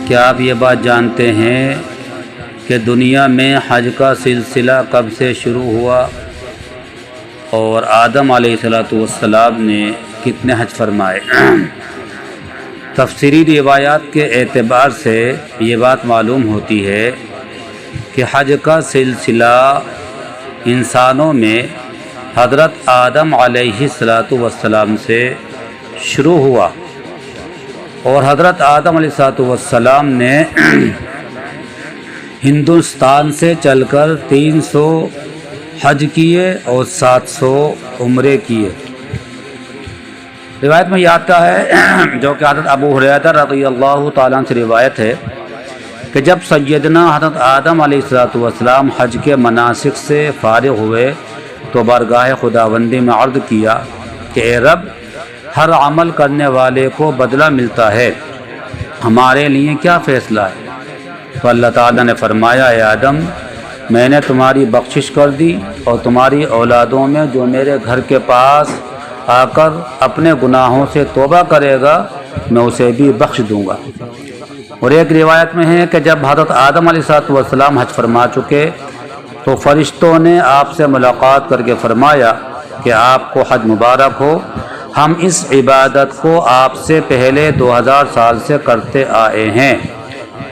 کیا آپ یہ بات جانتے ہیں کہ دنیا میں حج کا سلسلہ کب سے شروع ہوا اور آدم علیہ السلام نے کتنے حج فرمائے؟ تفسیری روایات کے اعتبار سے یہ بات معلوم ہوتی ہے کہ حج کا سلسلہ انسانوں میں حضرت آدم علیہ السلام سے شروع ہوا اور حضرت آدم علیہ السلام نے ہندوستان سے چل کر 300 حج کیے اور 700 عمرے کیے۔ روایت میں یہ آتا ہے جو کہ حضرت ابو ہریرہ رضی اللہ تعالیٰ عنہ سے روایت ہے کہ جب سیدنا حضرت آدم علیہ السلام حج کے مناسک سے فارغ ہوئے تو بارگاہ خداوندی میں عرض کیا کہ اے رب، ہر عمل کرنے والے کو بدلہ ملتا ہے، ہمارے لیے کیا فیصلہ ہے؟ تو اللہ تعالیٰ نے فرمایا، اے آدم، میں نے تمہاری بخشش کر دی اور تمہاری اولادوں میں جو میرے گھر کے پاس آ کر اپنے گناہوں سے توبہ کرے گا میں اسے بھی بخش دوں گا۔ اور ایک روایت میں ہے کہ جب حضرت آدم علیہ السلام حج فرما چکے تو فرشتوں نے آپ سے ملاقات کر کے فرمایا کہ آپ کو حج مبارک ہو، ہم اس عبادت کو آپ سے پہلے 2000 سال سے کرتے آئے ہیں۔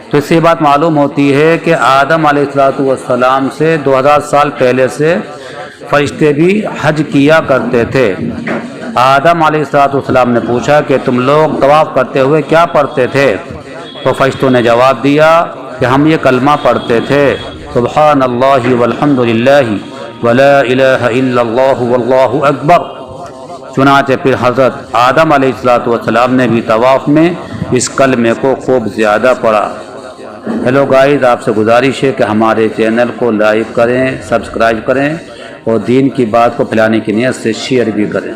تو اس سے بات معلوم ہوتی ہے کہ آدم علیہ السلام سے 2000 سال پہلے سے فرشتے بھی حج کیا کرتے تھے۔ آدم علیہ السلام نے پوچھا کہ تم لوگ طواف کرتے ہوئے کیا پڑھتے تھے؟ تو فرشتوں نے جواب دیا کہ ہم یہ کلمہ پڑھتے تھے، سبحان اللہ والحمد للہ ولا الہ الا اللہ واللہ اکبر۔ چنانچہ پھر حضرت آدم علیہ السلام نے بھی طواف میں اس کلمے کو خوب زیادہ پڑھا۔ ہیلو گائز، آپ سے گزارش ہے کہ ہمارے چینل کو لائک کریں، سبسکرائب کریں اور دین کی بات کو پھیلانے کی نیت سے شیئر بھی کریں۔